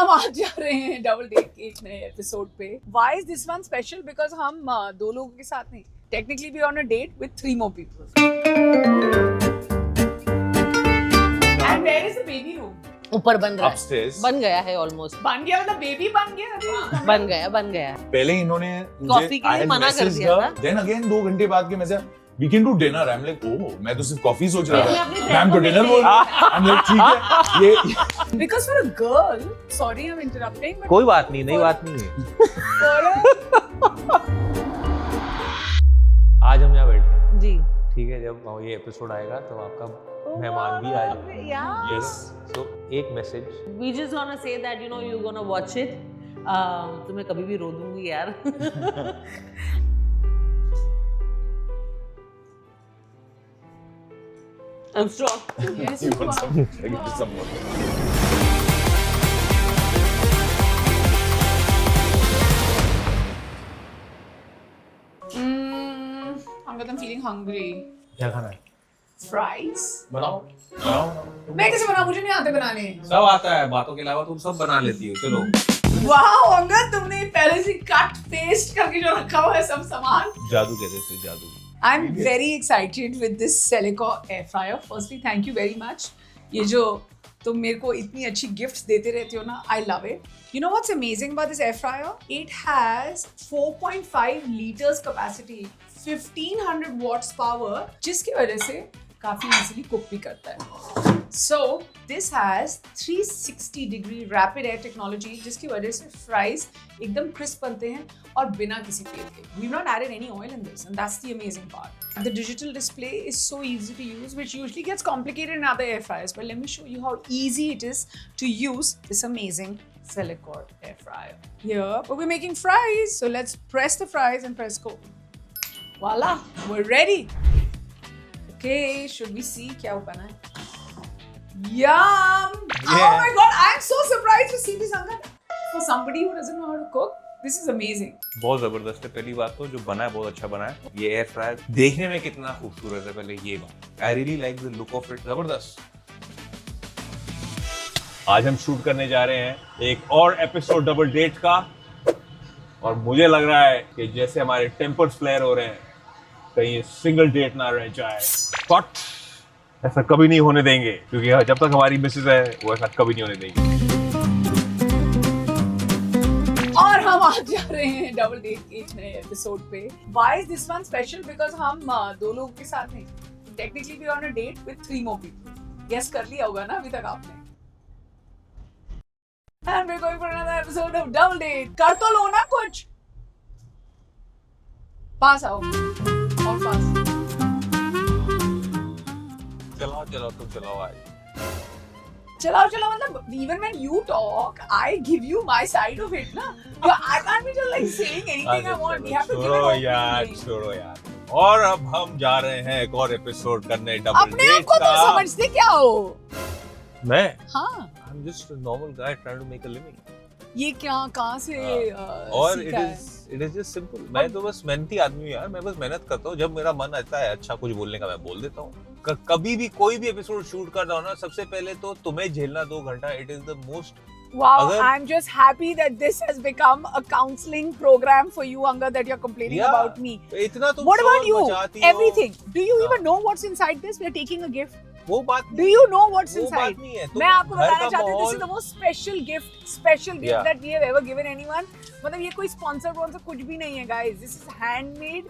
हम आज जा रहे हैं डबल डेट के एक नए एपिसोड पे। Why is this one special? Because हम दो लोगों के साथ नहीं, technically we are on a date with 3 more people. And where is the baby room? ऊपर बन रहा है, Upstairs. बन गया है ऑलमोस्ट, बन गया मतलब बेबी बन गया अभी? बन गया। पहले इन्होंने कॉफी के लिए मना कर दिया था। देन अगेन 2 घंटे बाद के message we can do dinner. I am like oh मैं तो सिर्फ कॉफी सोच रहा मैं था, अपनी मैम तो डिनर बोल आई एम लाइक ठीक है ये Because for a girl, sorry I'm interrupting, but कोई बात नहीं, नई बात नहीं है। for a आज हम यहाँ बैठे हैं, जी। ठीक है। जब ये एपिसोड आएगा तो आपका मेहमान भी आ जाएगा। यस, सो एक message. We just gonna say that you know you're gonna watch it. तो मैं कभी भी रो दूंगी यार। I'm strong. yes, you you want are. some I give you some more. Angad, I'm feeling hungry. क्या खाना है? Fries? बनाओ। मैं कैसे बनाऊं? मुझे नहीं आते बनाने। सब आता है, बातों के अलावा तुम सब बना लेती हो। चलो। वाओ अंगद, तुमने पहले से कट पेस्ट करके जो रखा हुआ है सब सामान। जादू कहते हैं इसे, जादू। I'm very excited with this Celeco air fryer. Firstly, thank you very much. ये जो तुम मेरे को इतनी अच्छी गिफ्ट्स देते रहते हो ना, I love it. You know what's amazing about this air fryer? It has 4.5 liters capacity, 1500 watts power, जिसकी वजह से काफी easily cook भी करता है. So this has 360 degree rapid air technology, जिसकी वजह से fries एकदम crisp बनते हैं और बिना किसी तेल के. We've not added any oil in this, and that's the amazing part. The digital display is so easy to use, which usually gets complicated in other air fryers. But let me show you how easy it is to use this amazing Celeco air fryer. Here, but we're making fries, so let's press the fries and press go. Voila, we're ready. Okay, should we see क्या बना है? Yum! Yeah. Oh my god, I'm so surprised to see this, Angad. For somebody who doesn't know how to cook, this is amazing. बहुत जबरदस्त है। पहली बात तो जो बना है बहुत अच्छा बना है। ये एयर फ्रायर देखने में कितना खूबसूरत है, पहले ये बात। I really like the look of it, जबरदस्त। आज हम शूट करने जा रहे हैं एक और एपिसोड डबल डेट का, और मुझे लग रहा है कि जैसे हमारे टेम्पर्स फ्लेयर हो रहे हैं, कहीं सिंगल डेट ना रह जाए। बट ऐसा कभी नहीं होने देंगे, क्योंकि जब तक हमारी मिसेज है वो ऐसा कभी नहीं होने देंगे। और हम आज जा रहे हैं डबल डेट के एक नए एपिसोड पे। Why is this one special? Because हम दो लोगों के साथ नहीं, technically we are on a date with 3 more people. Guess कर लिया होगा ना अभी तक आपने? And we're going for another episode of double date. कर तो लो ना कुछ। पास आओ और पास। चलाओ तुम चलाओ आज। चलाओ मतलब even when you talk, I give you my side of it ना. I can't be just like saying anything I want. We have to give it all. छोड़ो यार। और अब हम जा रहे हैं एक और एपिसोड करने डबल अपने आप डेट को का। तुम समझते क्या हो? मैं हाँ, I'm just a normal guy trying to make a living. ये क्या कहाँ से और सीखा है? it is just simple. मैं तो बस मेहनती आदमी हूँ यार, मैं बस मेहनत करता हूँ। जब मेरा मन आता है अच्छा कुछ बोलने का, मैं बोल देता हूँ। कभी भी कोई भी एपिसोड शूट करता हूँ ना, सबसे पहले तो तुम्हें झेलना 2 घंटा। It is the most Wow, अगर- I'm just happy that this has become a counseling program for you, Angad, that you're complaining Yeah. about me. इतना तुम What about शोर you? मचाती हो। Everything. Do you हाँ। even know what's inside this? We're taking a gift. वो बात Do you know what's वो बात inside? नहीं है। मैं आपको घर बताना का चाहती हूँ, this is माहौल- the most special gift Yeah. that we have ever given anyone. मतलब ये कोई sponsor कुछ भी नहीं है, guys. This is handmade,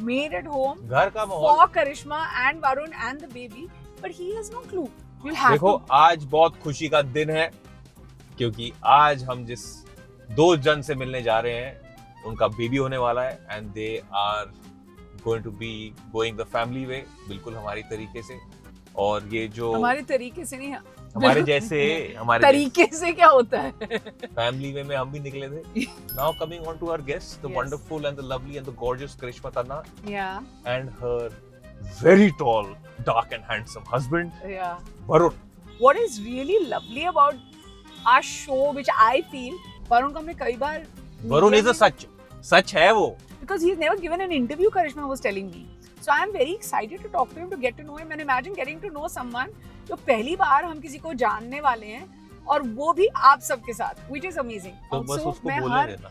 made at home घर का माहौल। for Karishma and Varun and the baby. But he has no clue. You'll have देखो to. आज बहुत खुशी का दिन है, क्योंकि आज हम जिस 2 जन से मिलने जा रहे हैं उनका बेबी होने वाला है, and they are going to be going the family way, बिल्कुल हमारी तरीके से। और ये जो हमारे तरीके से नहीं, हमारे जैसे हमारे तरीके से क्या होता है? फैमिली वे में हम भी निकले थे। Now coming on to our guest, the Yes. Wonderful and the lovely and the gorgeous Karishma Tanna Yeah, and her very tall dark and handsome husband yeah. Varun. What is really lovely about our show, which I feel, Varun को हमने कई बार Varun is a सच है वो। because he's never given an interview, Karishma was telling me. So I am very excited to talk to him, to get to know him, and imagine getting to know someone जो पहली बार हम किसी को जानने वाले हैं और वो भी आप सबके साथ, which is amazing. तो बस Also, उसको मैं बोले हर देना।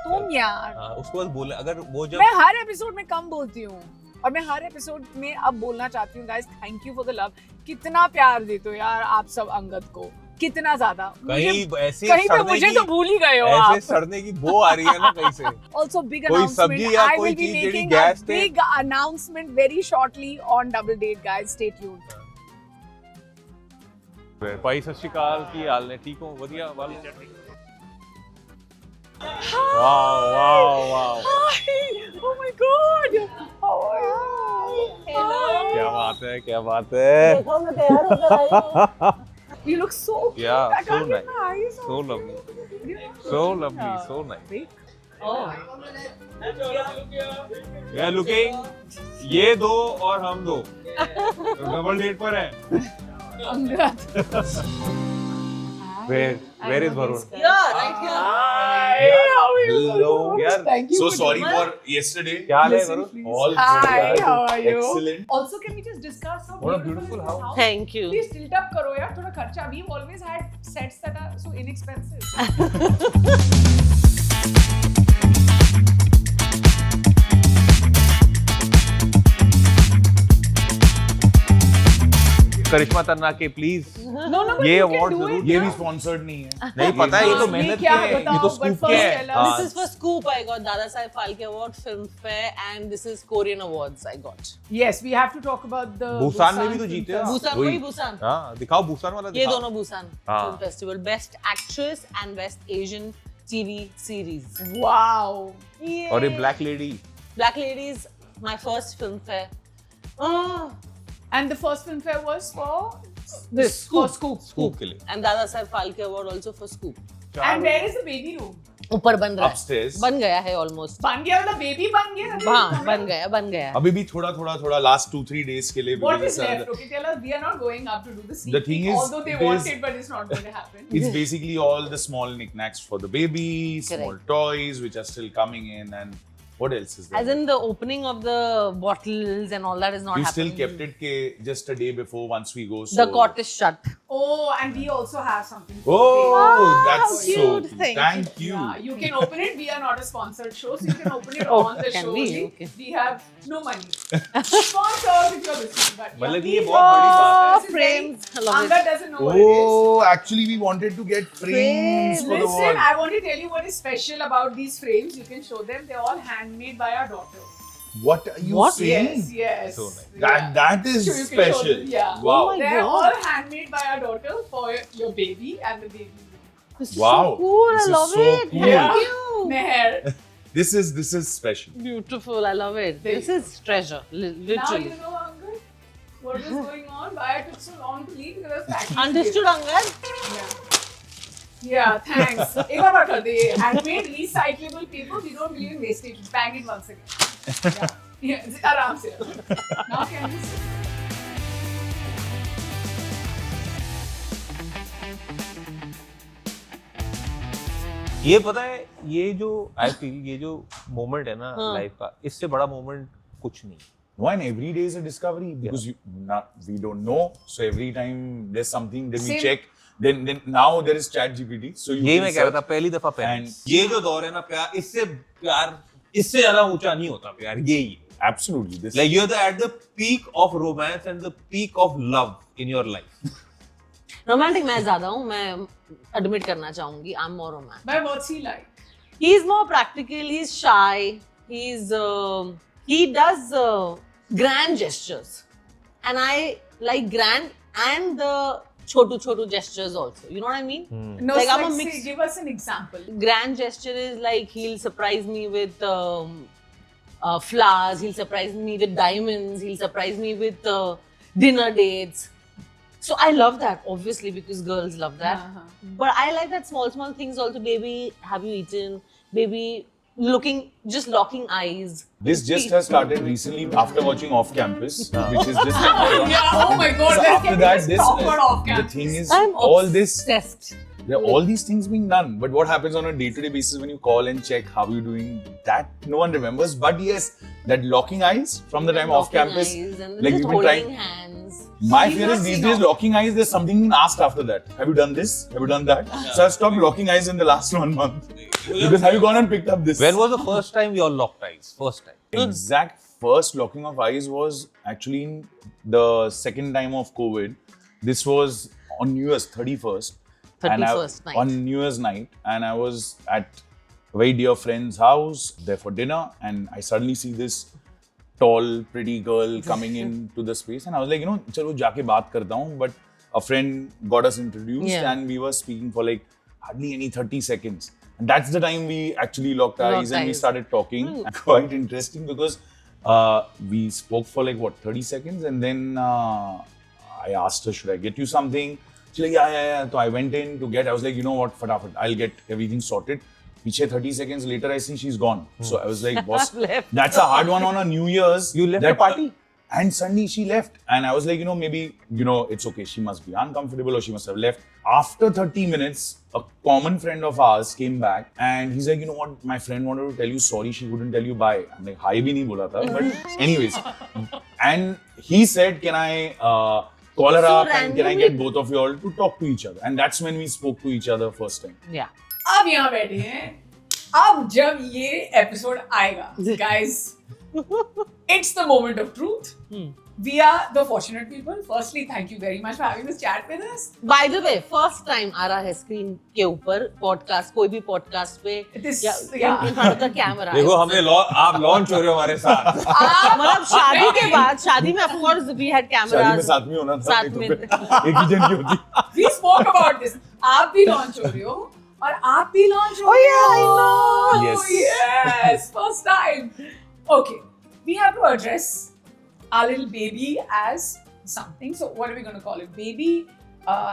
तुम यार, हाँ, उसको बस बोले, अगर वो जब मैं हर एपिसोड में कम बोलती हूँ और मैं हर एपिसोड में अब बोलना चाहती हूँ, guys thank you for the love. कितना प्यार देते हो यार आप सब अंगद को, कितना ज्यादा. कहीं ऐसे कहीं पे सड़ने मुझे की, तो भूल ही गए हो ऐसे आप. सड़ने की बो आ रही है ना कहीं से। Also big कोई announcement. सब्जी या I कोई will be चीज जेडी making a गैस ते big announcement very shortly on Double Date, guys. Stay tuned. ਭਾਈ ਸਤਿ ਸ਼੍ਰੀ ਅਕਾਲ, ਕੀ ਹਾਲ ਨੇ? ਠੀਕ ਹੋ? ਵਧੀਆ ਵਾਲ wow wow wow Hi. Oh my God. How are you? ਕੀ ਬਾਤ ਹੈ, ਕੀ ਬਾਤ ਹੈ। You look so cute. Yeah, I so can't nice. get my eyes So off lovely, you. so lovely, so nice. Oh. Yeah, looking, ये दो और हम दो डबल डेट पर है। Angad. Where is Varun? Yeah, right here. Hi. How are you? Hello. Varun? Thank you. So for sorry joining. for yesterday. क्या हाल है Listen, Varun? please. All Hi. good. How are you? Excellent. Also, can we just discuss how What a beautiful beautiful is this house. Thank you. Please tilt up करो यार, थोड़ा खर्चा. We've always had sets that are so inexpensive. Karishma Tanna के please No, but ये you can award do जरूर- it ये now. भी sponsored नहीं है. नहीं पता है, ये तो ये मेहनत क्या के है है, ये बताओ, तो but स्कूप first के है। tell us. हाँ, This is for Scoop. I got Dada Sai Phalke Award, Filmfare, and this is Korean Awards. I got. Yes, we have to talk about the Busan में भी तो Film जीते Festival. हो। Busan, वही। वही Busan. हाँ, दिखाओ बुसान वाला ये दिखाओ। दोनों Busan हाँ। Film Festival, Best Actress and Best Asian TV Series. Wow. Yay. और ये black lady Black Ladies, my first Filmfare. Oh, And the first film fair was for this for Scoop. Scoop. Scoop के लिए। And Dada Sai Phalke Award also for Scoop. And where is the baby room? ऊपर बन रहा है. Upstairs. बन गया है almost. बन गया मतलब baby बन गया. हाँ, बन गया. अभी भी थोड़ा last 2-3 days के लिए. What because is it's, left? Okay, tell us. We are not going up to do the sneak The thing peek, is, although they there's- want it, but it's not going to happen. It's basically all the small knickknacks for the baby, small Correct. toys which are still coming in, and what else is there? As in the opening of the bottles and all that is not we happening. still kept it just a day before once we go. So. The court is shut. Oh, and we also have something. for Oh, the baby. that's how so cute. cute. Thank Thank you. Yeah, you can open it. We are not a sponsored show, so you can open it Oh, on the can show we? only. Okay. We have no money. Sponsors if you're listening, but yeah. मतलब ये बहुत बड़ी बात है। This is very- Frames. I love Angad it. doesn't know what it is. Oh, actually, we wanted to get frames for the Listen, wall. I want to tell you what is special about these frames. You can show them. They're all handmade by our daughter. What are you What? saying? Yes. So nice. That is So you can show special. them, yeah. Wow. Oh my They're God. all handmade by our daughter for your baby and the baby. This is Wow. so cool. This I is love so it. cool. Yeah. Thank you. Meher. This is special. Beautiful. I love it. There This you is treasure. Now Literally. you know, Angad, what was going on. Why I took so long to leave because I was packing. Understood, Angad? Yeah. Yeah, thanks. एक और बार कर दे. Handmade recyclable paper. We don't believe in wastage. Bang it once again. Yeah. Yeah. आराम से. Now can you sit? ये पता है, ये जो आई फील ये जो मोमेंट है ना हाँ. लाइफ का, इससे बड़ा मोमेंट कुछ नहीं। No, and every day is a discovery because we don't know. So every time there's something, then we Same. check. Then now there is ChatGPT. So you यही can मैं कह रहा था search. पहली दफा And पेरेंट्स। ये जो दौर है ना प्यार, इससे ज्यादा ऊंचा नहीं होता प्यार, यही है। absolutely, this Like you're at the peak of romance and the peak of love in your life. Romantic मैं ज्यादा हूँ. मैं admit करना चाहूँगी. I'm more romantic. But what's he like? He's more practical. He's shy. He does grand gestures, and I like grand and the chotu gestures also. You know what I mean? No, Like, so I'm a say, mix. give us an example. Grand gesture is like he'll surprise me with flowers. He'll surprise me with diamonds. He'll surprise me with dinner dates. So I love that, obviously, because girls love that. Uh-huh. But I like that small things also. Baby, have you eaten? Baby, just locking eyes. This just has started recently after watching Off Campus, which is just. Yeah, oh my God, So let's after get that, this proper off the campus. thing is, I'm all this, obsessed. there are all these things being done. But what happens on a day-to-day basis when you call and check how you're doing, that no one remembers. But yes, that locking eyes from the time off Locking campus, eyes and like just we've been holding trying. hands. My He's fear not is these seeing days out. locking eyes, there's something being asked after that. Have you done this? Have you done that? So I stopped locking eyes in the last 1 month. Because have you gone and picked up this? When was the first time you all locked eyes? First time. Exact first locking of eyes was actually in the second time of COVID. This was on New Year's 31st. And 31st night. On New Year's night. And I was at a very dear friend's house there for dinner. And I suddenly see this tall, pretty girl coming into the space. And I was like, chalo jaake baat karta hu. But a friend got us introduced Yeah. and we were speaking for like hardly any 30 seconds. And that's the time we actually locked eyes and we eyes. started talking. Quite interesting because we spoke for like 30 seconds and then I asked her, should I get you something? She's like, yeah. So I went in to get, I was like, you know what, fatafat, I'll get everything sorted. Piche 30 seconds later, I see she's gone. So I was like, boss, Left. that's a hard one on a New Year's. You left That- the party? And suddenly she left. And I was like, maybe, it's okay. She must be uncomfortable or she must have left. After 30 minutes, a common friend of ours came back and he's like, you know what? My friend wanted to tell you sorry. She couldn't tell you bye. I'm like, hi bhi nahi bola tha. But anyways. And he said, can I call her So up and can I randomly- get both of you all to talk to each other? And that's when we spoke to each other first time. Yeah. अब यहाँ बैठे हैं अब जब ये episode आएगा guys it's the moment of truth we are the fortunate people firstly thank you very much for having this chat with us By the way, first time आ रहा है स्क्रीन के ऊपर पॉडकास्ट कोई भी पॉडकास्ट पे This- या yeah. in front of the camera. देखो हमने आप लॉन्च हो रहे हो हमारे साथ. मतलब शादी के बाद शादी में of course we had शादी में cameras. साथ में होना था. साथ नहीं में. तो फिर एक ही जन की होती. we spoke about this आप भी लॉन्च हो रहे हो और आप भी लॉन्च हो Oh, रहे yeah, I हो know. Yes. yes first time okay we have to address our little baby as something so what are we going to call it baby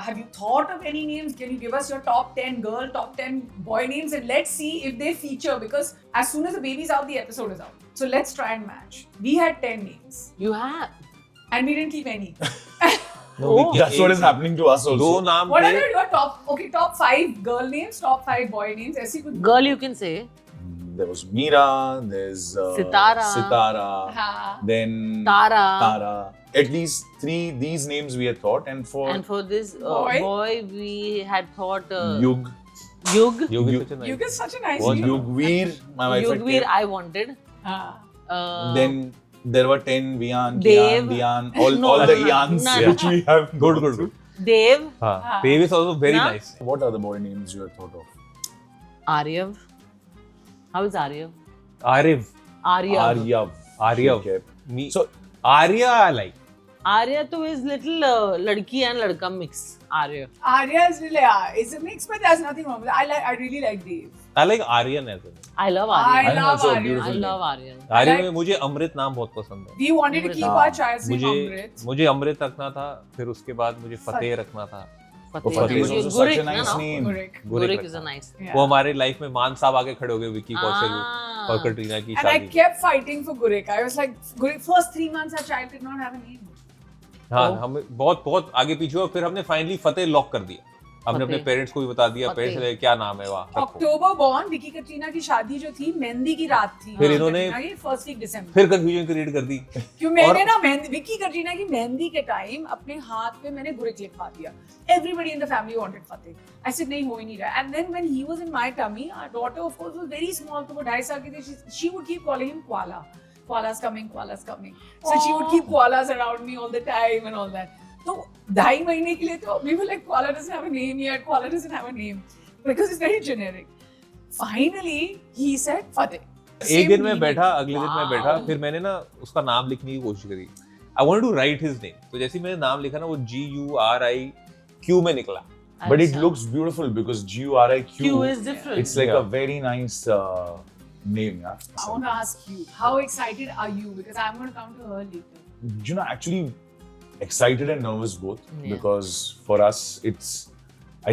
have you thought of any names can you give us your top 10 girl top 10 boy names and let's see if they feature because as soon as the baby's out the episode is out so let's try and match we had 10 names You have. and we didn't keep any Oh. That's what is happening to us also. दो नाम what are थे. your top 5 girl names top 5 boy names ऐसी कुछ Girl you can say. There was Meera, there's Sitara. हाँ then Tara. At least 3 these names we had thought, and for And for this Boy? boy we had thought Yug, Yug. Yug is Yug- such a nice. you get such a nice What? name Yugveer, my wife had Yugveer kept. I wanted. हाँ Then there were 10 Vian, Dev. Kian, Dian, all No, the no, Ians no. which we have. Good, good, good. Dev. हाँ. Dave is also very Na? nice. What are the boy names you had thought of? Aryav. How is Aryav? Arif. Aryav. Aryav. Aryav. Okay. Me. So Arya I like. Arya to is little ladki and ladka mix. Arya. Arya is really it's a mix but there's nothing wrong with it I really like Dave I like Aryan as well. I love Arya. I love also a Arya beautiful I name. love Arya. Aryan like- में मुझे अमृत नाम बहुत पसंद है. we wanted to keep हाँ. our child name मुझे Amrit मुझे अमृत रखना था, फिर उसके बाद मुझे फतेह रखना था. Oh, Fateh is also such a nice name. Gurik Gurik is रखना. a nice. yeah. वो हमारे लाइफ में मान साहब आगे खड़े हो गए विकी कौशल Ah. और कटरीना की and I शादी. kept fighting for Gurik I was like Gurik first 3 months our child did not have a name हाँ Oh. हम बहुत आगे पीछे हुआ, फिर हमने फाइनली फतेह लॉक कर दिया. हमने अपने फतेह. पेरेंट्स को भी बता दिया. फतेह. पेरेंट्स ने क्या नाम है वहाँ रखो. October born विकी कटरीना की शादी जो थी मेहंदी की रात थी फिर इन्होंने- कटरीना की first week December फिर कंफ्यूजन क्रिएट कर दी. क्यों मैंने और- ना मेहंदी विकी कटरीना की मेहंदी के टाइम अपने हाथ पे मैंने गुरिक लिखवा दिया everybody in the family wanted Fateh I said नहीं हो ही नहीं रहा and then when he was in my tummy our daughter of course was very small तो वो 2.5 साल की थी she would keep calling him Koala's coming so she would keep koalas around me all the time and all that तो 2.5 महीने के लिए तो we were like Koala doesn't have a name yet Koala doesn't have a name because it's very generic finally he said Fateh एक दिन मैं बैठा, अगले दिन मैं बैठा, फिर मैंने ना उसका नाम लिखने की कोशिश करी. I wanted to write his name. तो जैसे ही मैंने नाम लिखा ना वो GURIQ में निकला. But it अच्छा. looks beautiful because GURIQ. Q is different. It's like Yeah. a very nice name, yeah. I want to ask you how excited are you because I'm going to come to her later Actually excited and nervous both Yeah. because for us it's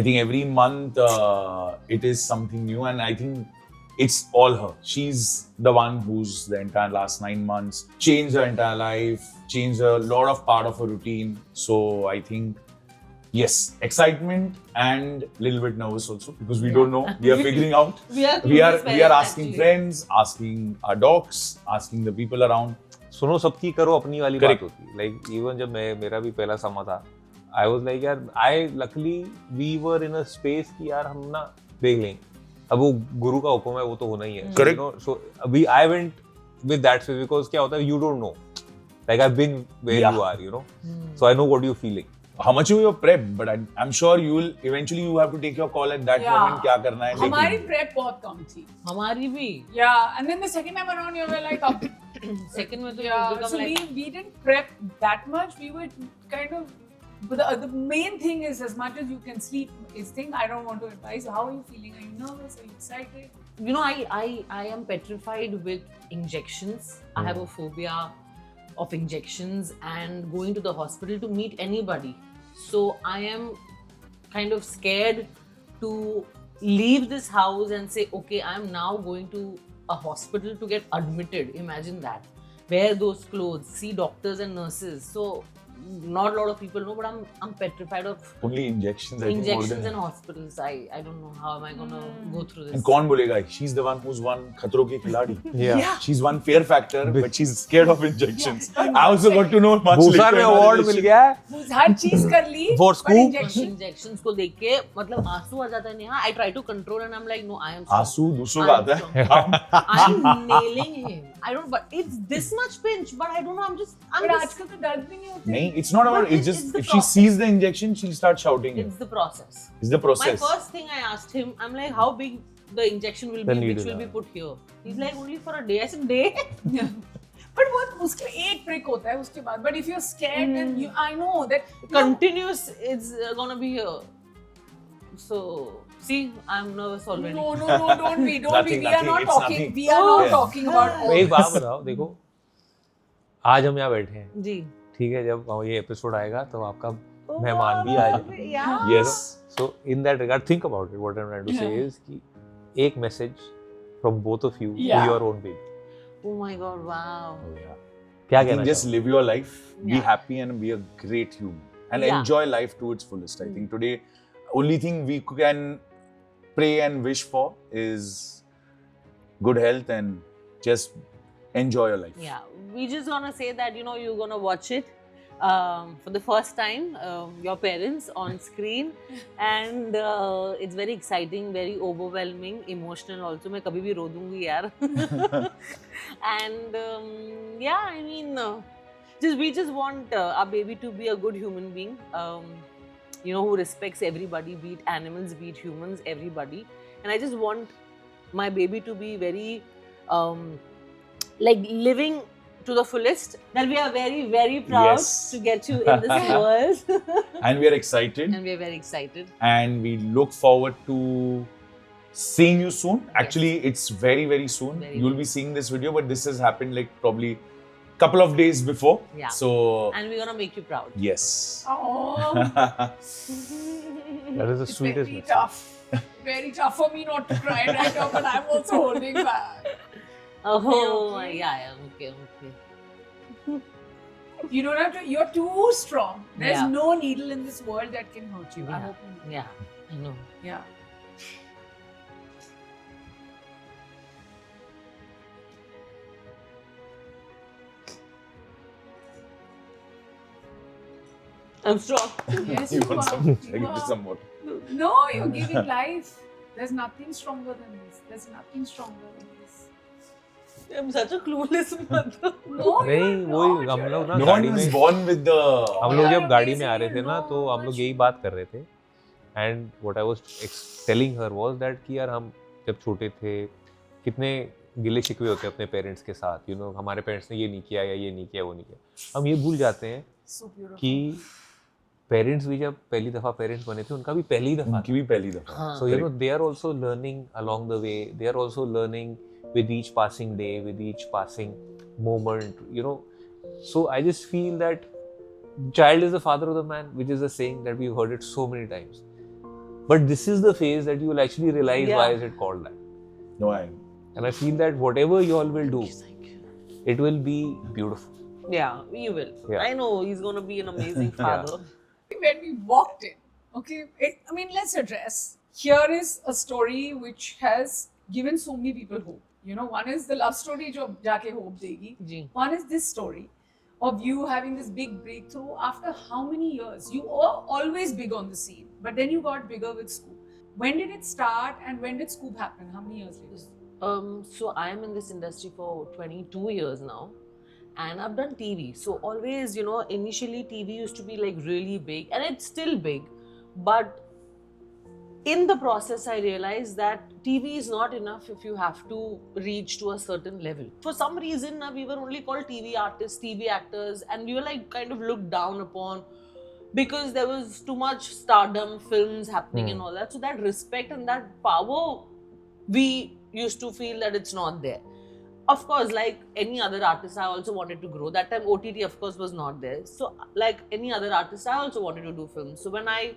I think every month it is something new and I think it's all her. She's the one who's the entire last 9 months changed her entire life, changed a lot of part of her routine. So I think yes, excitement and a little bit nervous also because we don't know. We are figuring out. We are we are clueless asking actually. friends, asking our docs, asking the people around. सुनो सबकी करो अपनी वाली Correct. बात होती है. Like even जब मेरा भी पहला समा था, आई वाज लाइक यार, I luckily we were in a space कि यार हम ना देख लेंगे, अब वो गुरु का हुक्म है, वो तो होना ही है. Correct. सो अभी I went with that space because क्या होता है, you don't know, like I have been where Yeah. You are, you know, so I know what you feeling. How much you prep, but I'm sure you will eventually you have to take your call at that Yeah. moment. क्या करना है? हमारी लेकिन- prep बहुत कम थी. हमारी भी Yeah, and then the second time around, you were like, up. second में तो Yeah, become so like we didn't prep that much. We were kind of, but the main thing is, as much as you can sleep, is thing. I don't want to advise. How are you feeling? Are you nervous? Are you excited? you know, I am petrified with injections. I have a phobia of injections and going to the hospital to meet anybody. So I am kind of scared to leave this house and say, okay, I'm now going to a hospital to get admitted. Imagine that. Wear those clothes, see doctors and nurses. So not a lot of people know, but I'm petrified of Only injections. I think, more injections than- and hospitals. I don't know how am I gonna go through this. And कौन बोलेगा? She's the one who's won खतरों के खिलाड़ी. Yeah. She's won Fear Factor, but she's scared of injections. I also got to know much Bhusar later में in our award mill relation. गया है हर चीज कर ली. For but scoop. injection. Injections को देख के मतलब आंसू आ जाता है Neha. I try to control and I'm like, no, I am strong. आंसू दूसरों का आता है. I'm nailing him. I don't, but it's this much pinch, but I don't know. I'm But just. आजकल तो दर्द भी नहीं होते. नहीं, it's not about. But It's just it's the if she process. sees the injection, she'll start shouting. It's the process. It's the My process. first thing I asked him, I'm like, how big the injection will The be, which needle, will be yeah. put here. He's like, only for a day. I said, day? But बहुत मुश्किल एक prick होता है उसके बाद. But if you're scared, then you, I know that. Continuous, it's gonna be here. So, see, I'm nervous already. No, don't be. Nothing, We are not it's talking. nothing. We are not Yeah. talking about all एक बात this. बताओ, देखो आज हम यहाँ बैठे हैं, जी. ठीक है, जब ये एपिसोड आएगा तो आपका मेहमान भी आ जाए. Yeah. Yes. So in that regard, think about it. What I'm trying to say is कि एक message from both of you Yeah. to your own baby. Oh my God! Wow. क्या I think कहना just चाहोगे? live your life, be Yeah. happy, and be a great human, and Yeah. enjoy life to its fullest. I think today, only thing we can pray and wish for is good health and just enjoy your life. Yeah, we just gonna say that you're gonna watch it for the first time, your parents on screen, and it's very exciting, very overwhelming, emotional also. मैं कभी भी रो दूँगी यार. And yeah, I mean, we just want our baby to be a good human being. Who respects everybody, be it animals, be it humans, everybody. And I just want my baby to be very like living to the fullest. That we are very, very proud Yes. to get you in this world. And we are excited, And we are very excited. and we look forward to seeing you soon. Actually, it's very, very soon. Very You'll be seeing this video, but this has happened like probably couple of days before. Yeah. So And we're gonna make you proud. yes. Oh, That is the it's sweetest very message. tough. Very tough for me not to cry right now, but I'm also holding back. Oh, okay? yeah, okay. You don't have to. You're too strong. There's Yeah. no needle in this world that can hurt you. I Yeah. hope you know. Yeah, I know. Yeah. I'm strong. Yes, You you want are. some? You I give you are. some more. No, you're giving life. There's nothing stronger than this. There's nothing stronger than this. I'm such a clueless mother. No, नहीं you're वही not. हम लोग ना No गाड़ी one was में born with the. हम लोग Yeah, जब गाड़ी में आ basically रहे थे ना no तो हम लोग much. यही बात कर रहे थे. And what I was telling her was that कि यार हम जब छोटे थे कितने गिले शिकवे होते हैं अपने पेरेंट्स के साथ. हमारे पेरेंट्स ने ये नहीं किया या ये नहीं किया वो नहीं किया. हम ये भूल जाते हैं So beautiful. कि पेरेंट्स भी जब पहली दफा पेरेंट्स बने थे उनका भी पहली दफा उनकी भी पहली दफा. हाँ. so they are also learning along the way. They are also learning with each passing day, with each passing moment. So I just feel that child is the father of the man, which is a saying that we've heard it so many times. But this is the phase that you will actually realize Yeah. why is it called that. No, And I feel that whatever you all will do, it will be beautiful. Yeah, we will. Yeah. I know he's gonna be an amazing father. When we walked in, okay, let's address. Here is a story which has given so many people hope. You know, one is the love story जो जाके hope देगी. जी. One is this story of you having this big breakthrough after how many years? You were always big on the scene, but then you got bigger with Scoop. When did it start and when did Scoop happen? How many years later? So I am in this industry for 22 years now, and I've done TV. So always, you know, initially TV used to be like really big, and it's still big, but in the process I realized that TV is not enough if you have to reach to a certain level. For some reason we were only called TV artists, TV actors, and we were like kind of looked down upon because there was too much stardom, films happening and all that. So that respect and that power, we used to feel that it's not there. Of course, like any other artist, I also wanted to grow. That time OTT of course was not there. So like any other artist, I also wanted to do films. So when I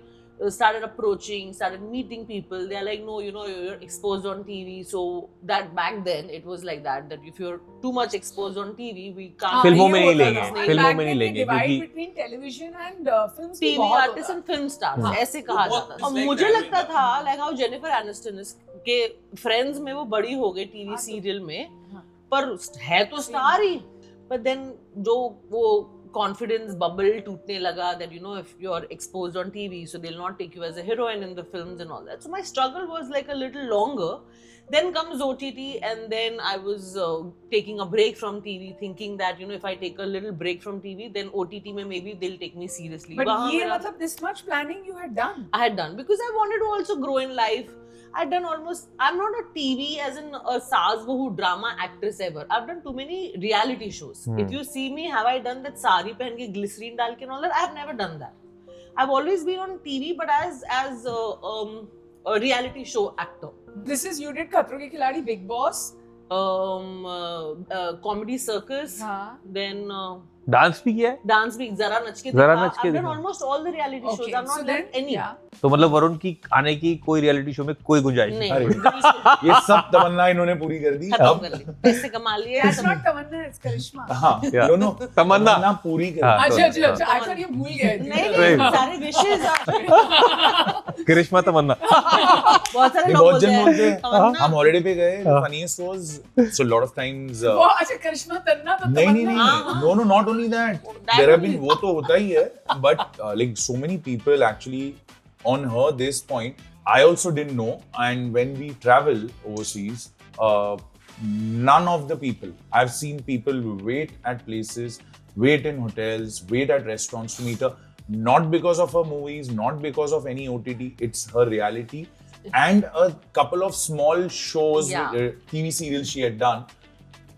started approaching, started meeting people, they're like, no, you know, you're exposed on TV. So that back then it was like that if you're too much exposed on TV, we can't. फिल्मों ये में नहीं होता लेंगे, था. फिल्मों Back में नहीं then लेंगे, divide क्योंकि- between television and films भी TV बहुत artists होता and film stars, हाँ. ऐसे कहा बहुत जाता था. और dislike मुझे that लगता way. था like how Jennifer Aniston के फ्रेंड्स में वो बड़ी हो गई TV सीरियल में, हाँ. पर है तो स्टार ही. But then जो वो confidence bubble टूटने लगा that, you know, if you're exposed on TV, so they'll not take you as a heroine in the films and all that. So my struggle was like a little longer. Then comes OTT, and then I was taking a break from TV, thinking that, you know, if I take a little break from TV, then OTT में maybe they'll take me seriously. But वहाँ ये मेरा- मतलब this much planning you had done. I had done because I wanted to also grow in life. I'd done almost, I'm not a TV as in a Saas Bahu drama actress ever. I've done too many reality shows. If you see me, have I done that sari pehen ke glycerine dal ke and all that? I have never done that. I've always been on TV, but as a reality show actor. This is you did खतरों के खिलाड़ी, Big Boss. Comedy circus. हाँ. Then dance भी किया है? dance भी जरा नच के जरा दिखा. नच के I've done दिखा. almost all the reality shows. Okay, I've not so done then any. yeah. तो मतलब वरुण की आने की कोई रियलिटी शो में कोई गुंजाइश नहीं. नहीं. अरे. बिल्कुल. ये सब तमन्ना इन्होंने पूरी कर दी. खत्म अब कर ली. पैसे कमा लिए. That's not Tamanna, it's Karishma. हाँ, Yeah. दोनों तमन्ना. पूरी कर हाँ. दी. अच्छा अच्छा अच्छा, I thought ये भूल गए थे. नहीं नहीं. नहीं सारे विशेष करिश्मा तमन्ना. बहुत सारे ये लोग बहुत बोलते जन बोलते हैं. तमन्ना. हम हॉलिडे पे गए. हाँ. Funniest was so a lot of times. वो अच्छा करिश्मा तन्ना तो नहीं नहीं तमन्ना. नहीं. No, not only that. That There have only. been वो तो होता ही है. But like so many people actually on her this point. I also didn't know, and when we travel overseas, none of the people, I've seen people wait at places, wait in hotels, wait at restaurants to meet her, not because of her movies, not because of any OTT, it's her reality, and a couple of small shows, Yeah. TV serials she had done.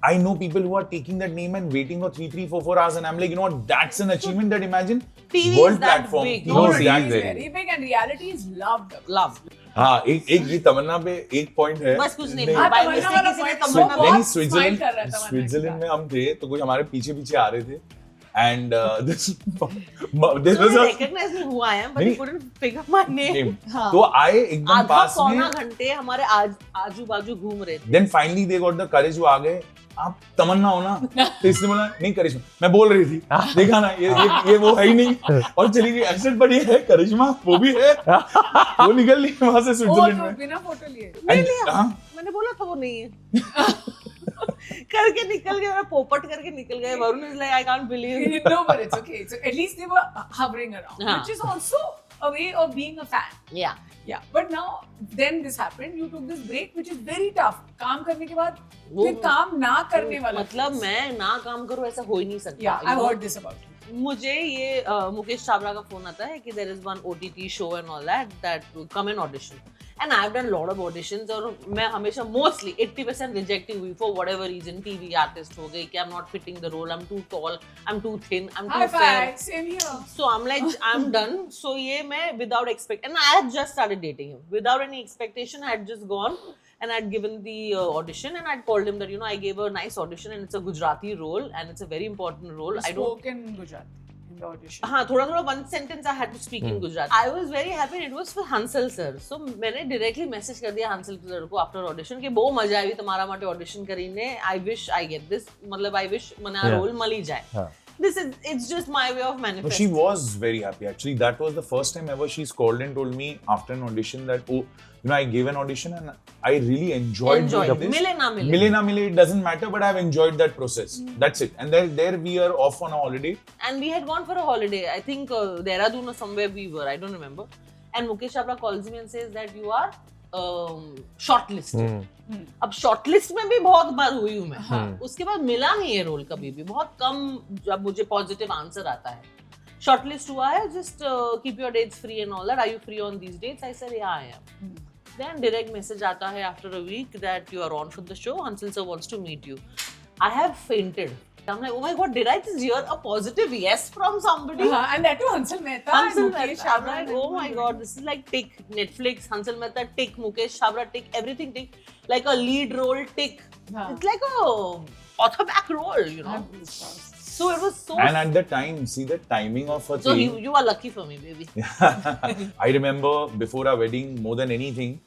I know people who are taking that name and waiting for 3, 4 hours, and I'm like, you know what, that's an achievement. That imagine TV is world that platform. big. TV No, No, is it that is is big. very big and reality is loved. love. हाँ एक ये तमन्ना पे एक point है. बस कुछ नहीं. हाँ, by तमन्ना mistake वाला किसी ने point तमन्ना बहुत नहीं smile स्विट्जरलैंड कर रहा है तमन्ना स्विट्जरलैंड के में हम थे तो कोई हमारे पीछे पीछे आ रहे थे and this So was he a recognized me who I am, but he नहीं. couldn't figure my name. हाँ. तो आए एकदम आधा पास पौना में. घंटे हमारे आजू बाजू घूम रहे थे. Then finally they got the courage. वो आ गए. आप तमन्ना हो ना. तो इसने बोला नहीं करिश्मा. मैं बोल रही थी देखा ना ये वो है ही नहीं और चली गई. एक्सेंट पर ये है करिश्मा वो भी है. वो निकल ली वहां से वो स्विट्जरलैंड तो में. बिना फोटो लिए. And- हाँ. मैंने बोला था वो नहीं है. करके निकल गए. पोपट करके निकल गए. Varun is like I can't believe. No, but it's okay. So at least they were hovering around, हाँ. which is also a way of being a fan. या Yeah, but now then this happened. You took this break, which is very tough. काम करने के बाद वो- फिर काम ना करने वाला. मतलब मैं ना काम करूं ऐसा हो ही नहीं सकता. Yeah, you I've know? heard this about you. मुझे ये मुकेश छाबड़ा का फोन आता है कि there is one OTT show and all that come and audition. And I've done a lot of auditions और मैं हमेशा mostly 80% rejecting हुई for whatever reason. TV artist हो गई कि I'm not fitting the role, I'm too tall, I'm too thin, I'm too High fair. five. Same here. So I'm like, I'm done. So ये मैं without expect, and I had just started dating him without any expectation. I had just gone and I'd given the audition and I'd told him that, you know, I gave a nice audition and it's a Gujarati role and it's a very important role. You I don't. spoke in Gujarati in the audition. हाँ थोड़ा one sentence I had to speak in Gujarati. I was very happy. It was for Hansal sir. So मैंने directly message कर दिया Hansal sir को after audition कि बहुत मजा आई तुम्हारा माटे audition करीने. I wish I get this. मतलब I wish मना Yeah. role मली जाए. हाँ. it's just my way of No, manifesting. she was very happy. Actually, that was the first time ever she's called and told me after an audition that, oh, you know, I gave an audition and I really enjoyed doing this. Mile na mile. Mile na mile, it doesn't matter, but I've enjoyed that process. That's it. And there we are off on a holiday. And we had gone for a holiday. I think Dehradun or somewhere we were. I don't remember. And Mukesh Chhabra calls me and says that you are shortlisted. अब shortlist में भी बहुत बार हुई हूँ मैं. उसके बाद मिला नहीं ये रोल कभी भी. बहुत कम जब मुझे पॉजिटिव आंसर आता है. शॉर्टलिस्ट हुआ है. Just keep your dates free and all that. Are you free on these dates? I said yeah, I am. Then direct message आता है after a week that you are on for the show. Hansal sir wants to meet you. I have fainted. I'm like, oh my god, did I just hear a positive yes from somebody? And that too Hansal Mehta. Hansal and Mukesh Mehta. I'm Chhabra like, and oh my god, this is like tick. Netflix, Hansal Mehta tick, Mukesh Chhabra tick, everything tick. Like a lead role tick. Yeah. It's like a author back role, you know. So it was so. And at the time, see the timing of her So thing. you are lucky for me, baby. I remember before our wedding, more than anything,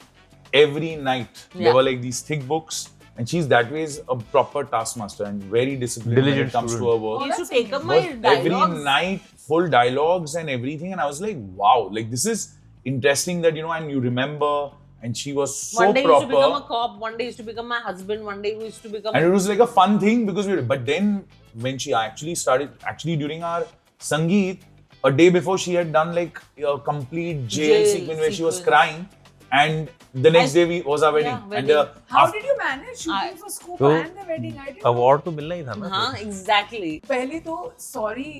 every night there Yeah. were like these thick books. And she's that way is a proper taskmaster and very disciplined when Diligent it comes student. to her work. You used to that's take up my Was every dialogues. night full dialogues and everything, and I was like, wow, like this is interesting that, you know, and you remember, and she was so One day you used to become a proper, cop, one day you used to become my husband, one day you used to become. and it was like a fun thing because but then when she actually started during our Sangeet, a day before she had done like a complete jail sequence where she was sequence. crying, and the next day was our wedding, Yeah, and wedding. How after- did you manage shooting for Scoop So- and the wedding? I didn't know. Award तो मिलना ही था ना. हाँ, exactly. पहले तो sorry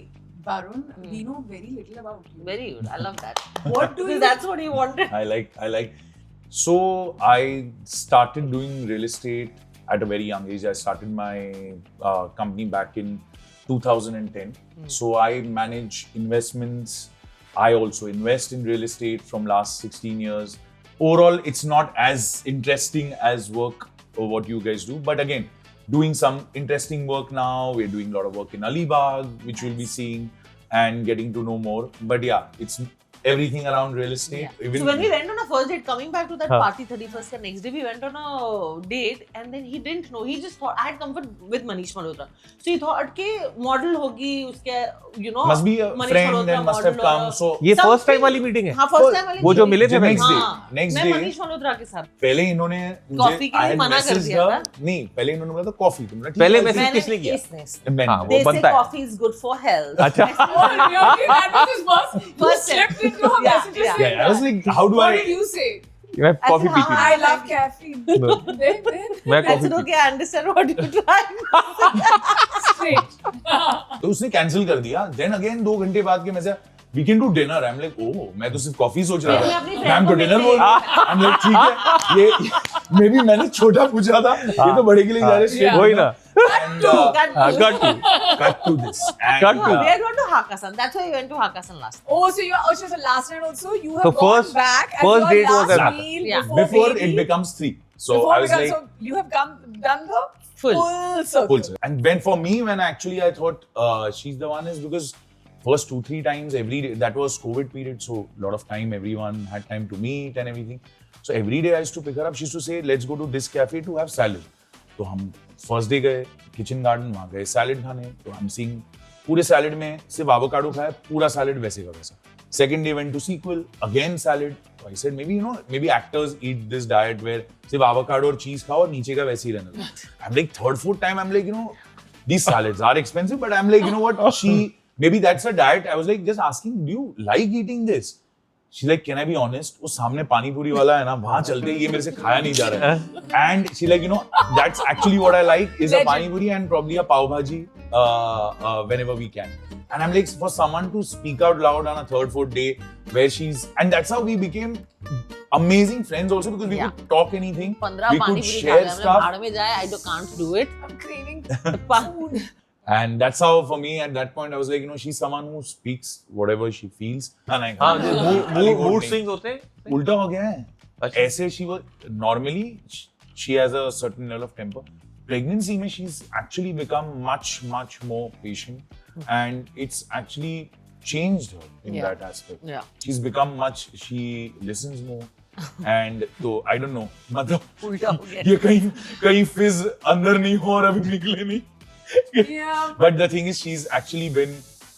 Varun, we know very little about you. Very good. I love that. What do Because you? that's what he wanted. I like. So I started doing real estate at a very young age. I started my company back in 2010. So I manage investments. I also invest in real estate from last 16 years. Overall, it's not as interesting as work or what you guys do. But again, doing some interesting work now. We're doing a lot of work in Alibag, which we'll be seeing and getting to know more. But yeah, it's everything around real estate. Yeah. Even So when we went on a first date, coming back to that Huh. party 31st and next day, we went on a date and then he didn't know. He just thought I had come with Manish Malhotra. So he thought कि model होगी उसके, you know, must be a Manish friend Malhotra and must have model come. और- So ये Something- first time वाली meeting है. हाँ, first time वाली वो जो meeting. मिले थे the पहले. next day. हाँ, Next मैं day. मनीष मल्होत्रा के साथ. पहले इन्होंने Coffee के लिए मना कर दिया था? नहीं, पहले इन्होंने बोला था कॉफी. तुमने पहले message message किसने किया? इसने. हाँ, वो They say बनता है. coffee is good for health. अच्छा. Oh, really? That was his first. You First slipped into her Yeah, messages. yeah. like Yeah, I was that. like, how do What I? did you say? मैं coffee हाँ, पीती I थी. love caffeine. No. Then मैं I coffee said, पीती. okay, I understand what you're trying. straight. तो उसने cancel कर दिया. Then again 2 घंटे बाद के message we can do dinner. I'm like, oh, मैं तो सिर्फ कॉफी सोच रहा मैं था. अपनी मैम friend तो को डिनर मिलने बोल रहा है. I'm like, ठीक है. ये मे बी मैंने छोटा पूछा था. ये तो बड़े के लिए जा रहे हैं. Yeah. वही ना. And Cut हाँ, to- cut to. cut to this. And, Cut to. We had gone to Hakkasan. That's why we went to Hakkasan last. Oh, so you are also the last night also you have So gone first- back as first your date was last at- meal Yeah. before baby. it becomes 3. So Before I was because like, so you have done the Full. circle. full circle. And when for me, when actually I thought she's the one, is because first 2-3 times every day, that was COVID period, so a lot of time, everyone had time to meet and everything. So every day I used to pick her up. She used to say, let's go to this cafe to have salad. तो हम first day गए kitchen garden, वहाँ गए salad खाने. तो हम seeing पूरे salad में सिर्फ एवोकाडो खाया, पूरा सैलेड वैसे का वैसा. Second day went to sequel, again salad. So I said maybe actors eat this diet where सिर्फ avocado और cheese खाओ और नीचे का वैसे ही रहने दो. I'm like third, fourth time I'm like, these salads are expensive, but I'm like, you know what, maybe that's a diet. I was like just asking, do you like eating this? She's like, can I be honest? वो सामने पानी पूरी वाला है ना, वहाँ चलते ये मेरे से खाया नहीं जा रहा है. And she like, that's actually what I like is a pani puri and probably a pav bhaji whenever we can. And I'm like, for someone to speak out loud on a third, fourth day where and that's how we became amazing friends also because we Yeah. could talk anything. 15 We पानी could पूरी खा share गए. हमने stuff. भाड़ में जाए. I can't do it. I'm craving Pa- food. And that's how for me at that point I was like, she's someone who speaks whatever she feels. And I हाँ, जो mood नहीं. swings होते हैं. उल्टा हो गया है. अच्छा. ऐसे she was normally she has a certain level of temper. Pregnancy में she's actually become much more patient, and it's actually changed her in Yeah. that aspect. Yeah. She's become she listens more. And तो I don't know, मतलब उल्टा हो गया. ये कहीं फिज अंदर नहीं हो और अभी निकले नहीं. Yeah, But the thing is, she's actually been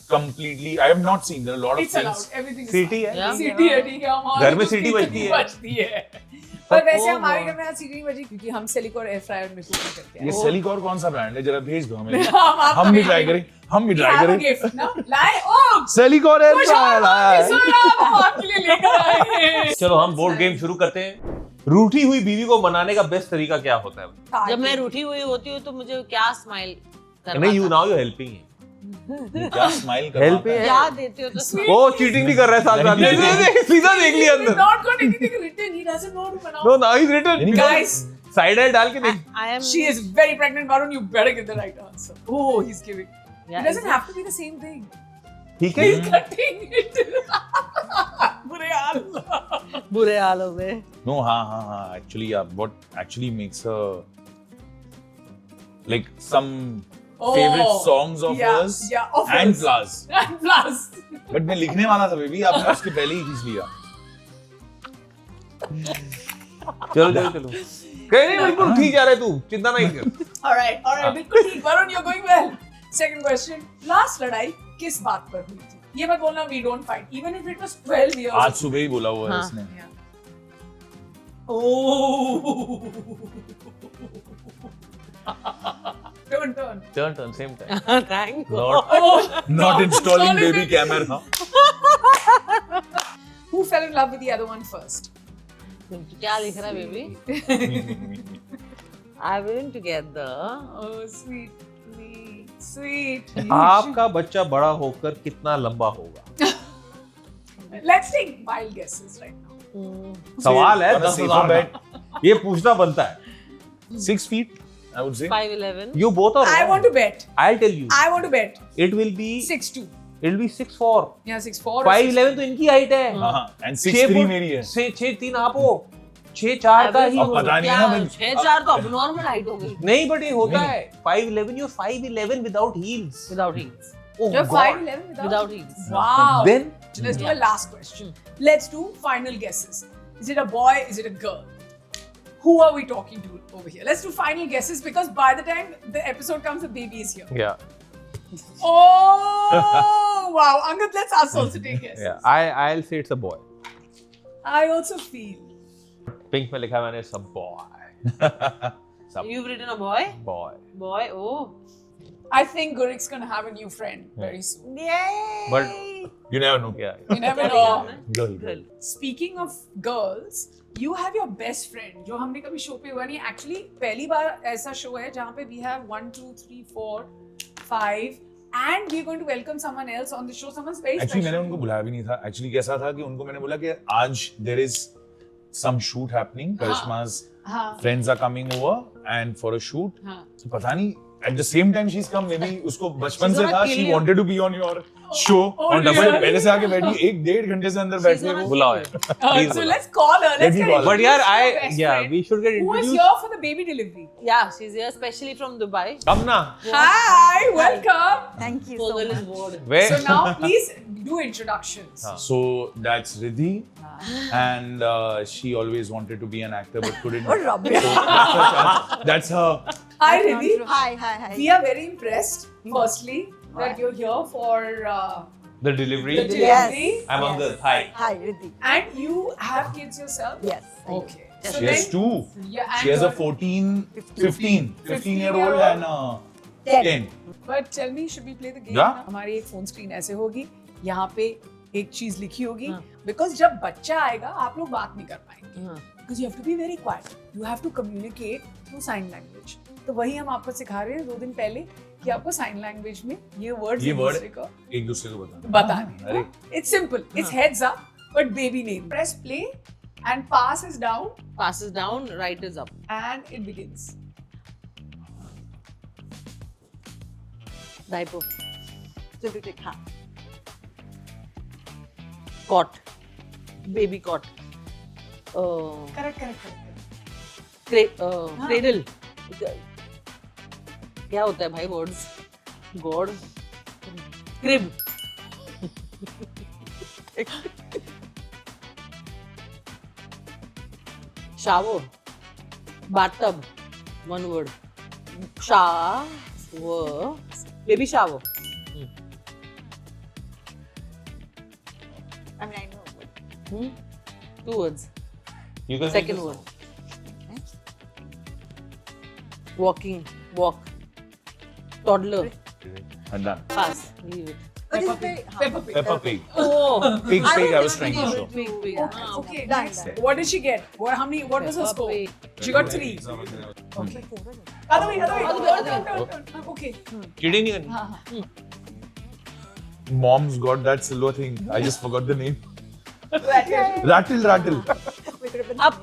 completely. I have not seen. There are a lot of it's allowed. things. Everything is सीटी है Yeah. सीटी है, ठीक है, हमारे घर में तो सीटी कितनी बजती है। पर वैसे Oh, हमारे God. घर में आज सीटी नहीं बजी क्योंकि हम सिलिकॉन एयर फ्रायर में कुकिंग करते हैं। ये सेलिकॉर कौन सा ब्रांड है? जरा भेज दो हमें। आपका हम भी भेज ट्राई देंगे। करें। हम भी We ट्राई have a करें। gift ना लाए ओ सेलिकॉर एयर कुछ फ्रायर और सुना हम आपके लिए लेकर आए हैं। चलो हम बोर्ड गेम शुरू करते हैं। रूठी हुई बीवी को मनाने का बेस्ट तरीका क्या होता है? जब मैं रूठी हुई होती हूँ तो मुझे क्या स्माइल नहीं, यू नाउ यू हेल्पिंग क्या स्माइल कर हेल्प है क्या देते हो तो sweet. वो चीटिंग नहीं कर रहा है साथ साथ नहीं, में सीधा देख लिया He's अंदर not got anything written. He doesn't know how to pronounce. No now is written Guys, side I डाल के देख I am. she is very pregnant, Varun. You better get the right answer. Oh, he's giving. Yeah, It doesn't have to be the same thing. ठीक है He's cutting it. बुरे हाल. बुरे हाल हो गए. No, हाँ. Actually, yeah. What actually makes her like some favorite songs of hers of and hers. plus. And plus. But मैं लिखने वाला था बेबी, आपने उसके पहले ही खींच लिया। चलो कहीं नहीं बिल्कुल ठीक जा रहा है तू चिंता नहीं कर All right. बिल्कुल ठीक. Varun, you're going well. Second question. Last लड़ाई किस बात पर हुई थी? ये मत बोलना we don't fight. Even if it was 12 years. आज सुबह ही बोला हुआ है हाँ. इसने। Yeah. Oh. Turn. Turn same time Thank God. Not Oh. Not installing Installing baby camera. Who fell in love with the other one first? क्या लिख रहा है baby? I been together. Oh, sweet. आपका बच्चा बड़ा होकर कितना लंबा होगा? Let's take wild guesses right now. सवाल है On a 10,000 safer का। bet. ये पूछना बनता है 6 feet, I would say. 5'11". You both are I wrong. want to bet. I'll tell you. I want to bet. It will be 6'2". 6'4". Yeah, 6'4". 5'11" तो इनकी height है। हाँ, and 6'3" मेरी है। 6'3" आप हो। 6'4" का ही अब हो। पता नहीं है ना मैं- 6'4" तो abnormal height हो गई. नहीं बट ये होता नहीं। है 5'11", you're 5'11" without heels. Without heels. Oh You're God. 5'11" Without heels. Wow. Then So let's do a last question. Let's do final guesses. Is it a boy? Is it a girl? Who are we talking to over here? Let's do final guesses because by the time the episode comes, the baby is here. yeah, Oh wow, Angad, let's us also take guesses. yeah. I'll say it's a boy. I also feel. Pink में लिखा है मैंने some boy. Some You've written a boy? boy. Boy, oh. I think Gurik's gonna have a new friend very soon. Yay! But You never know. yeah. You never know. Girl. Speaking of girls, you have your best friend जो हमने कभी show पे हुआ नहीं. Actually पहली बार ऐसा show है जहाँ पे we have 1, 2, 3, 4, 5 and we are going to welcome someone else on the show. Someone's very Actually special. मैंने उनको बुलाया भी नहीं था. Actually कैसा था कि उनको मैंने बोला कि आज there is some shoot happening. Karishma's हाँ. friends are coming over and for a shoot. हाँ. तो पता नहीं at the same time she's come maybe उसको बचपन She's से gonna था kill she you. wanted to be on your show on double really? पहले से आके बैठी 1-1.5 घंटे से अंदर बैठ गए वो बुलाओ यार। Please So बुलाओ। let's call her. Let's me get call her. But यार introduced to I our best yeah friend we should get who is introduced. here for the baby delivery. Yeah, she's here especially from Dubai. Come na. Hi, welcome. Thank you so Fogle is much. bored. Where? So now please do introductions. so that's Riddhi and she always wanted to be an actor but couldn't What rubbish. that's her Hi, Not Riddhi. true. Hi. We are very impressed, firstly, that you're here for The delivery. the delivery. Yes. I'm Yes. Angad. Hi. Hi, Riddhi. And you have kids yourself? Yes. I do. Okay. Yes. she has 2 Yeah, she has a and 15-year-old and a 10 But tell me, should we play the game? Yeah. ना? हमारी एक phone screen ऐसे होगी, यहाँ पे एक चीज लिखी होगी, हाँ. because जब बच्चा आएगा आप लोग बात नहीं कर पाएंगे. हाँ. Because you have to be very quiet. You have to communicate through sign language. तो वही हम आपको सिखा रहे हैं 2 दिन पहले कि आपको साइन लैंग्वेज में ये वर्ड्स ये एक word दूसरे को एक दूसरे को बताना बताने. It's simple. It's heads up, but baby name. Press play and pass is down Passes down, right is up. and it begins. Diaper. Simple trick. हाँ. Cot. Baby cot. Correct. Cradle. क्या होता है भाई words? God. Crib. Shower. Bathtub. One word. were baby shower. I mean, I know. Hmm? 2 words. You can Second word. Walking. Walk. Toddler. I'm done. Pass. Leave it. But it's Peppa very Pig. Peppa Pig. Peppa Pig. Oh. Pig, I pig, I was was trying to show. Pig, pig. Okay, Done, next. done. What did she get? How many? What was her Peppa score? Pig. She got 3. Okay. Other way. Other way. Okay. Kidding you? Mom's got that silver thing. I just forgot the name. Rattle. Rattle, rattle. We could have been Up.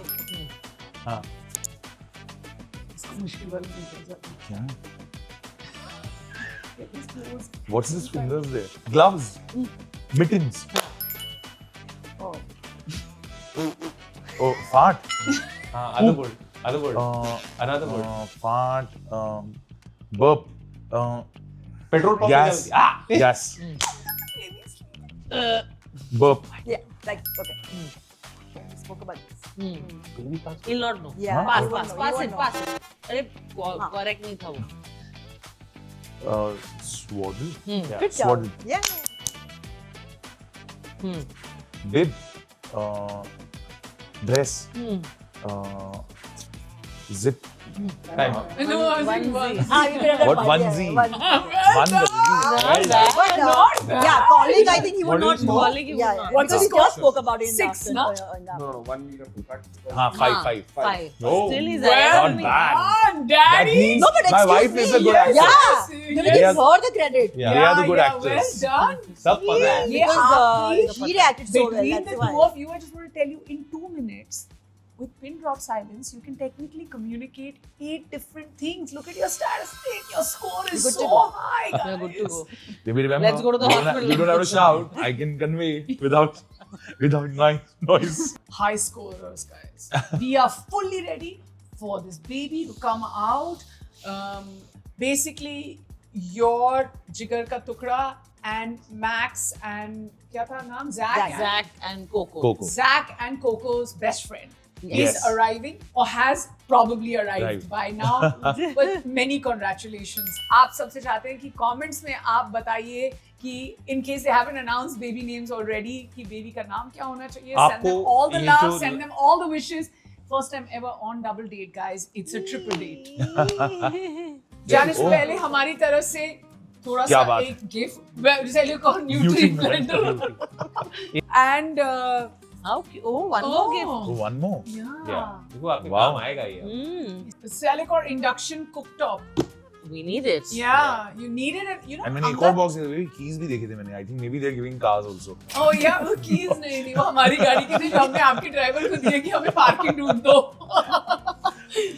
हाँ. क्या? What's his fingers there? Gloves. Mittens. Oh. Oh, fart. Other word. Other word. Another word. Fart. Burp. Petrol pump. Gas. Ah. Gas. Burp. Yeah, like, okay. We spoke about this. He'll not know. Yeah. Pass, you won't pass, know, pass you it, won't pass it. अरे correct नहीं था वो. Swaddle. Yeah. Good job. Swaddle. Yeah. Bib. Dress. Zip. Time. No, I was like, Onesie. Ah, you could have done What one, onesie? yeah, one. Onesie. But, yeah, colleague, I think he would What not is know. colleague, he would Yeah, not. yeah. What's Because his we just score? spoke about it in 6, the no? afternoon. No, 1 meter. हाँ, 5. Five. Oh, Still he's well ahead of me. bad. on, That Daddy. means No, but my excuse wife me. is a good Yes. actress. Yeah, Yes. you give her the credit. Yeah. They are the good actors. Well done. सब पता है. ये Because आपकी she reacted so well. between That's the why. two of you, I just want to tell you, in 2 minutes, with pin drop silence, you can technically communicate 8 different things. Look at your statistic. Your score is Good to so go. high, guys. We're good to go. Maybe remember, Let's go to the you don't have- hospital. You don't have to shout. I can convey without noise. High scorers, guys. We are fully ready for this baby to come out. Basically, your Jigar ka tukda and Max and kya tha naam? Zach. Zach and Coco. Coco. Zach and Coco's best friend Yes. is arriving or has probably arrived Right. by now. But many congratulations. आप सबसे चाहते हैं कि comments में आप बताइए कि in case they haven't announced baby names already कि baby का नाम क्या होना चाहिए. Send आपको them all the ये love, जो- send them all the wishes. First time ever on double date, guys. It's a triple date. जाने से Oh. पहले हमारी तरफ से थोड़ा क्या सा बात एक gift Zelicon Nutri Blender and How cute. Oh, one more gift. Oh, one more. yeah. देखो आपके Wow. काम आएगा ये. Zelicon induction cooktop. We need it. Yeah, you needed it. You know, And मैंने एक और बॉक्स देखा, keys भी देखे थे मैंने. I think maybe they're giving cars also. Oh yeah, वो keys नहीं थी, वो हमारी गाड़ी की थी जो हमने आपके ड्राइवर को दिए कि हमें पार्किंग ढूंढ दो.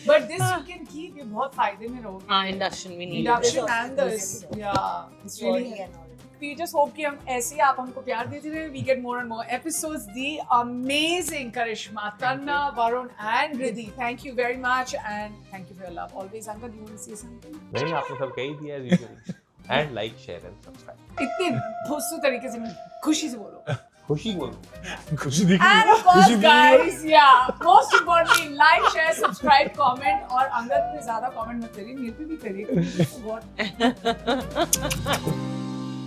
But this you can keep. ये बहुत फायदे में रहोगे. Induction. We need Induction it. and this. Yeah, it's really. We just hope कि हम ऐसे ही आप हमको प्यार देते रहे. We get more and more episodes. The amazing Karishma, Tanna, Varun, and Riddhi. Thank you very much, and thank you for your love. Always, Angad, you want to say something? नहीं आपने सब कही दिया as usual. And like, share and subscribe. इतने ठोसू तरीके से खुशी से बोलो. खुशी बोलो. खुशी दिख And of course, guys, yeah, most importantly, like, share, subscribe, comment, और अंगद पे ज़्यादा comment मत करिए, मेरे पे भी करिए. What?